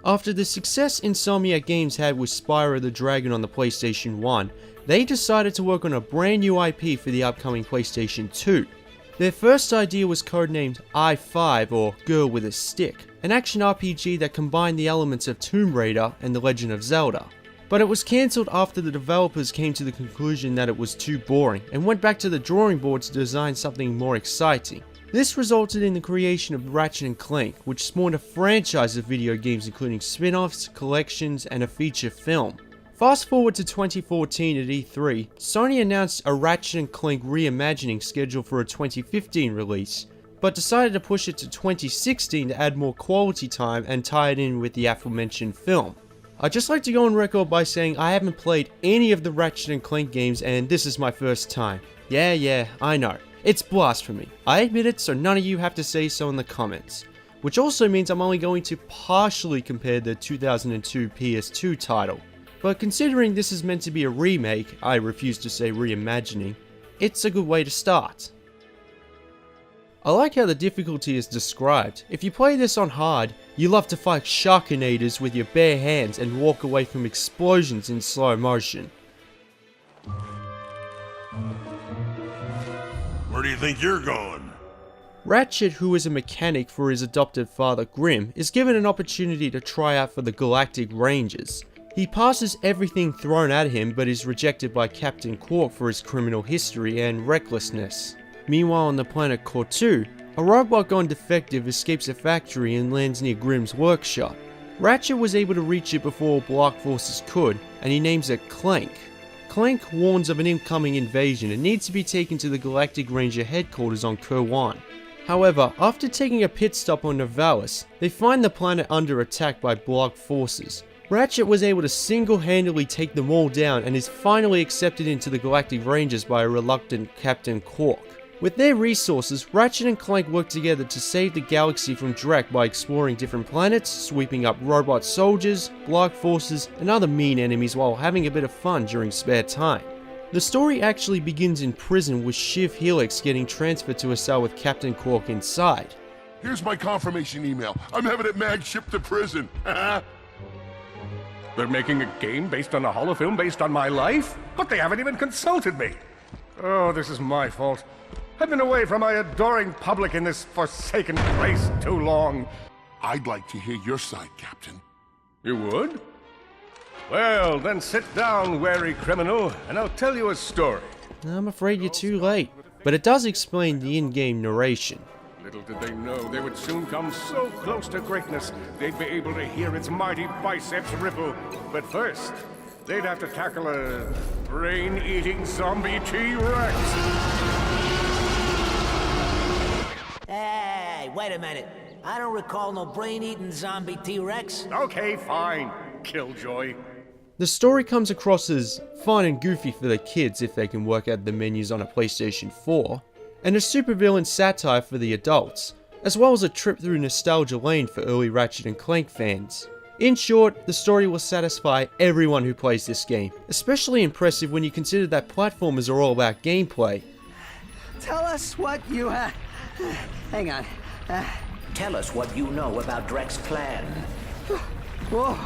After the success Insomniac Games had with Spyro the Dragon on the PlayStation 1, they decided to work on a brand new IP for the upcoming PlayStation 2. Their first idea was codenamed I-5 or Girl with a Stick, an action RPG that combined the elements of Tomb Raider and The Legend of Zelda. But it was cancelled after the developers came to the conclusion that it was too boring and went back to the drawing board to design something more exciting. This resulted in the creation of Ratchet Clank, which spawned a franchise of video games including spin-offs, collections, and a feature film. Fast forward to 2014 at E3, Sony announced a Ratchet & Clank reimagining scheduled for a 2015 release, but decided to push it to 2016 to add more quality time and tie it in with the aforementioned film. I'd just like to go on record by saying I haven't played any of the Ratchet & Clank games and this is my first time. Yeah, I know. It's blasphemy. I admit it, so none of you have to say so in the comments. Which also means I'm only going to partially compare the 2002 PS2 title. But considering this is meant to be a remake, I refuse to say reimagining, it's a good way to start. I like how the difficulty is described. If you play this on hard, you love to fight Sharknaders with your bare hands and walk away from explosions in slow motion. Where do you think you're going? Ratchet, who is a mechanic for his adopted father Grim, is given an opportunity to try out for the Galactic Rangers. He passes everything thrown at him but is rejected by Captain Quark for his criminal history and recklessness. Meanwhile on the planet Cortu, a robot gone defective escapes a factory and lands near Grimm's workshop. Ratchet was able to reach it before Black Forces could, and he names it Clank. Clank warns of an incoming invasion and needs to be taken to the Galactic Ranger headquarters on Kerwan. However, after taking a pit stop on Novalis, they find the planet under attack by Black Forces. Ratchet was able to single-handedly take them all down and is finally accepted into the Galactic Rangers by a reluctant Captain Quark. With their resources, Ratchet and Clank work together to save the galaxy from Drek by exploring different planets, sweeping up robot soldiers, Black Forces, and other mean enemies while having a bit of fun during spare time. The story actually begins in prison with Shiv Helix getting transferred to a cell with Captain Quark inside. Here's my confirmation email. I'm having it mag shipped to prison. They're making a game based on a holofilm based on my life? But they haven't even consulted me. Oh, this is my fault. I've been away from my adoring public in this forsaken place too long. I'd like to hear your side, Captain. You would? Well, then sit down, wary criminal, and I'll tell you a story. I'm afraid you're too late, but it does explain the in-game narration. Little did they know they would soon come so close to greatness, they'd be able to hear its mighty biceps ripple. But first, they'd have to tackle a brain-eating zombie T-Rex. Hey, wait a minute. I don't recall no brain-eating zombie T-Rex. Okay, fine, Killjoy. The story comes across as fun and goofy for the kids if they can work out the menus on a PlayStation 4, and a supervillain satire for the adults, as well as a trip through nostalgia lane for early Ratchet & Clank fans. In short, the story will satisfy everyone who plays this game, especially impressive when you consider that platformers are all about gameplay. Tell us what you hang on. Tell us what you know about Drek's plan. Whoa.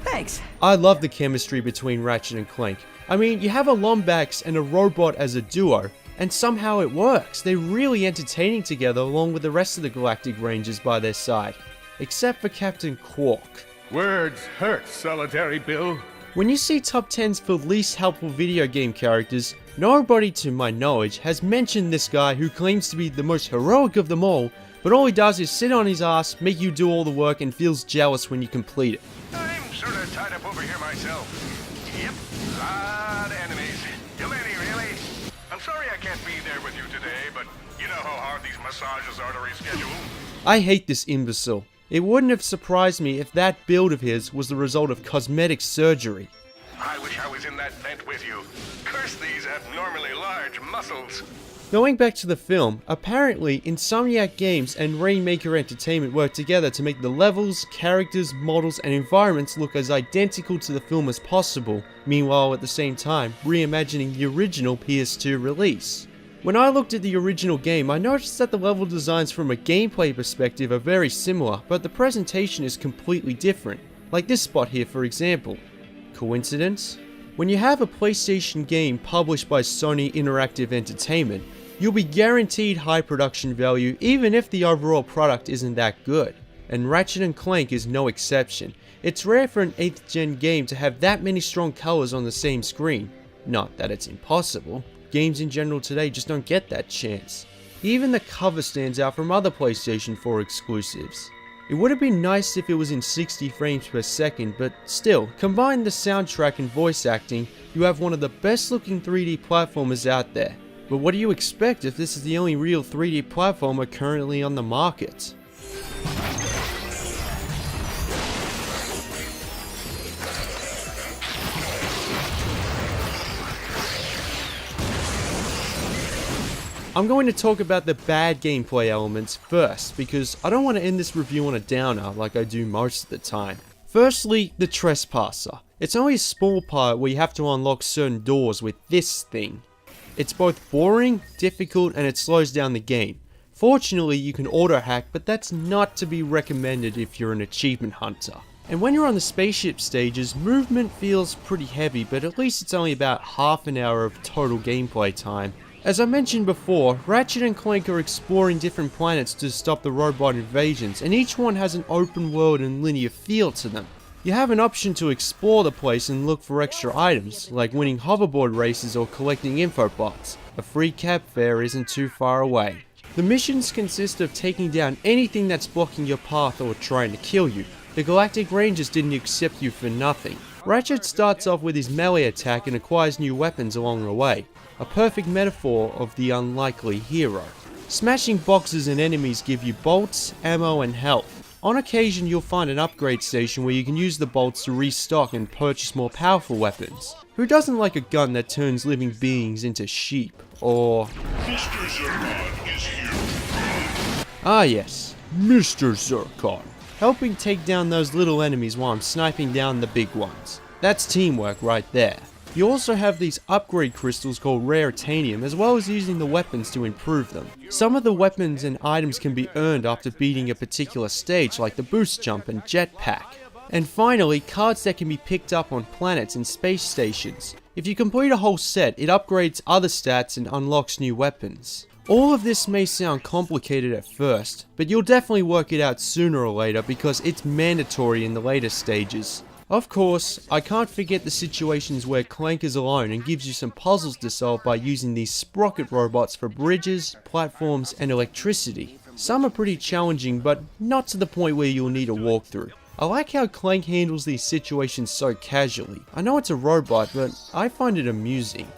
Thanks. I love the chemistry between Ratchet and Clank. I mean, you have a Lombax and a robot as a duo, and somehow it works. They're really entertaining together along with the rest of the Galactic Rangers by their side. Except for Captain Quark. Words hurt, Solitary Bill. When you see top 10s for least helpful video game characters, nobody to my knowledge has mentioned this guy who claims to be the most heroic of them all, but all he does is sit on his ass, make you do all the work, and feels jealous when you complete it. I'm sort of tied up over here myself. Yep, lot of enemies. Too many, really. I'm sorry I can't be there with you today, but you know how hard these massages are to reschedule. I hate this imbecile. It wouldn't have surprised me if that build of his was the result of cosmetic surgery. I wish I was in that vent with you. Curse these abnormally large muscles. Going back to the film, apparently Insomniac Games and Rainmaker Entertainment worked together to make the levels, characters, models, and environments look as identical to the film as possible, meanwhile at the same time reimagining the original PS2 release. When I looked at the original game, I noticed that the level designs from a gameplay perspective are very similar, but the presentation is completely different. Like this spot here, for example. Coincidence? When you have a PlayStation game published by Sony Interactive Entertainment, you'll be guaranteed high production value even if the overall product isn't that good. And Ratchet & Clank is no exception. It's rare for an 8th gen game to have that many strong colors on the same screen. Not that it's impossible. Games in general today just don't get that chance. Even the cover stands out from other PlayStation 4 exclusives. It would have been nice if it was in 60 frames per second, but still, combine the soundtrack and voice acting, you have one of the best looking 3D platformers out there. But what do you expect if this is the only real 3D platformer currently on the market? I'm going to talk about the bad gameplay elements first, because I don't want to end this review on a downer like I do most of the time. Firstly, the Trespasser. It's only a small part where you have to unlock certain doors with this thing. It's both boring, difficult, and it slows down the game. Fortunately, you can auto-hack, but that's not to be recommended if you're an achievement hunter. And when you're on the spaceship stages, movement feels pretty heavy, but at least it's only about half an hour of total gameplay time. As I mentioned before, Ratchet & Clank are exploring different planets to stop the robot invasions, and each one has an open world and linear feel to them. You have an option to explore the place and look for extra items, like winning hoverboard races or collecting info bots. A free cab fare isn't too far away. The missions consist of taking down anything that's blocking your path or trying to kill you. The Galactic Rangers didn't accept you for nothing. Ratchet starts off with his melee attack and acquires new weapons along the way. A perfect metaphor of the unlikely hero. Smashing boxes and enemies give you bolts, ammo and health. On occasion you'll find an upgrade station where you can use the bolts to restock and purchase more powerful weapons. Who doesn't like a gun that turns living beings into sheep? Or... Mr. Zurkon is here. Ah yes, Mr. Zurkon. Helping take down those little enemies while I'm sniping down the big ones. That's teamwork right there. You also have these upgrade crystals called Raritanium, as well as using the weapons to improve them. Some of the weapons and items can be earned after beating a particular stage, like the boost jump and jetpack. And finally, cards that can be picked up on planets and space stations. If you complete a whole set, it upgrades other stats and unlocks new weapons. All of this may sound complicated at first, but you'll definitely work it out sooner or later because it's mandatory in the later stages. Of course, I can't forget the situations where Clank is alone and gives you some puzzles to solve by using these sprocket robots for bridges, platforms, and electricity. Some are pretty challenging, but not to the point where you'll need a walkthrough. I like how Clank handles these situations so casually. I know it's a robot, but I find it amusing.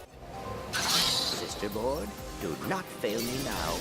Sister Board, do not fail me now.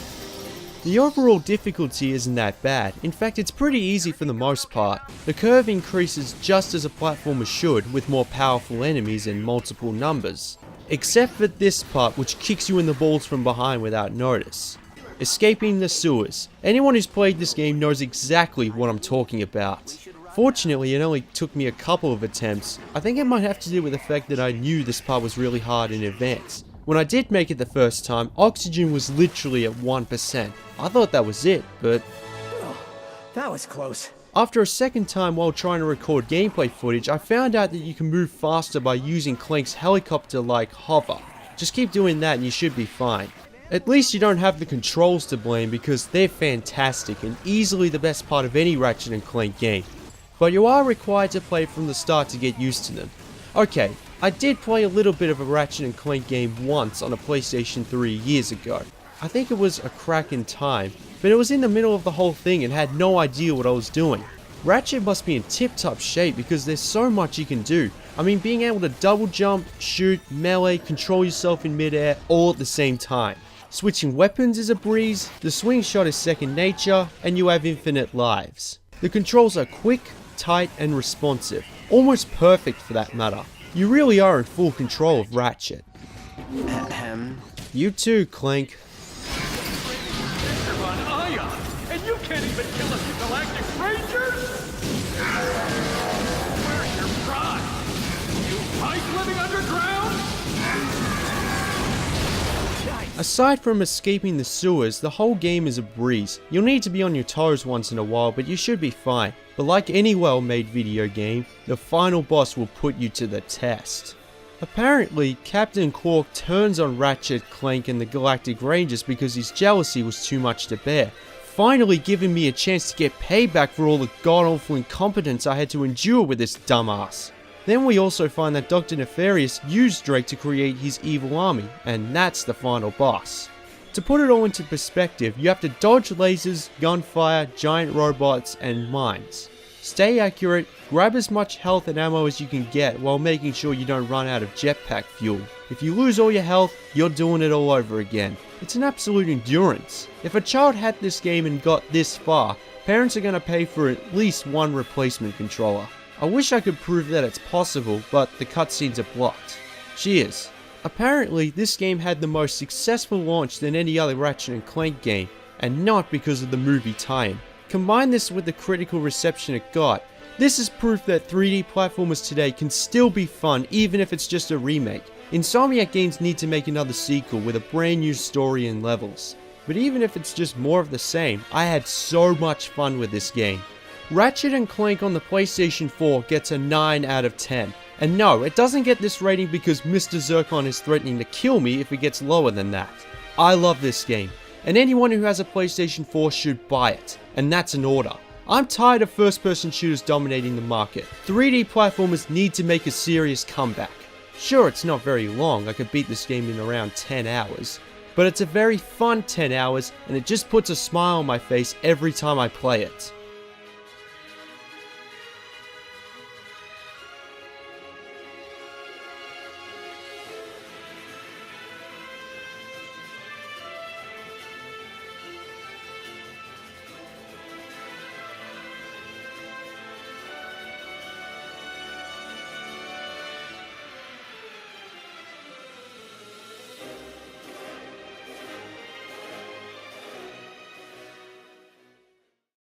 The overall difficulty isn't that bad. In fact, it's pretty easy for the most part. The curve increases just as a platformer should, with more powerful enemies and multiple numbers. Except for this part, which kicks you in the balls from behind without notice. Escaping the sewers. Anyone who's played this game knows exactly what I'm talking about. Fortunately, it only took me a couple of attempts. I think it might have to do with the fact that I knew this part was really hard in advance. When I did make it the first time, oxygen was literally at 1%. I thought that was it, but... Oh, that was close. After a second time while trying to record gameplay footage, I found out that you can move faster by using Clank's helicopter-like hover. Just keep doing that and you should be fine. At least you don't have the controls to blame because they're fantastic and easily the best part of any Ratchet & Clank game. But you are required to play from the start to get used to them. Okay, I did play a little bit of a Ratchet & Clank game once on a PlayStation 3 years ago. I think it was A Crack in Time, but it was in the middle of the whole thing and had no idea what I was doing. Ratchet must be in tip-top shape because there's so much you can do. I mean, being able to double jump, shoot, melee, control yourself in midair all at the same time. Switching weapons is a breeze, the swing shot is second nature, and you have infinite lives. The controls are quick, tight, and responsive. Almost perfect for that matter. You really are in full control of Ratchet. You too, Clank. On Ion, and you can't even kill us, the Galactic Rangers? Where's your pride? You pike living underground? Guys, Aside from escaping the sewers, the whole game is a breeze. You'll need to be on your toes once in a while, but you should be fine. But like any well-made video game, the final boss will put you to the test. Apparently, Captain Quark turns on Ratchet Clank and the Galactic Rangers because his jealousy was too much to bear, finally giving me a chance to get payback for all the god-awful incompetence I had to endure with this dumbass. Then we also find that Dr. Nefarious used Drake to create his evil army, and that's the final boss. To put it all into perspective, you have to dodge lasers, gunfire, giant robots, and mines. Stay accurate, grab as much health and ammo as you can get while making sure you don't run out of jetpack fuel. If you lose all your health, you're doing it all over again. It's an absolute endurance. If a child had this game and got this far, parents are going to pay for at least one replacement controller. I wish I could prove that it's possible, but the cutscenes are blocked. Cheers. Apparently, this game had the most successful launch than any other Ratchet & Clank game, and not because of the movie tie-in. Combine this with the critical reception it got. This is proof that 3D platformers today can still be fun even if it's just a remake. Insomniac games need to make another sequel with a brand new story and levels. But even if it's just more of the same, I had so much fun with this game. Ratchet & Clank on the PlayStation 4 gets a 9 out of 10. And no, it doesn't get this rating because Mr. Zircon is threatening to kill me if it gets lower than that. I love this game, and anyone who has a PlayStation 4 should buy it, and that's an order. I'm tired of first-person shooters dominating the market. 3D platformers need to make a serious comeback. Sure, it's not very long, I could beat this game in around 10 hours, but it's a very fun 10 hours, and it just puts a smile on my face every time I play it.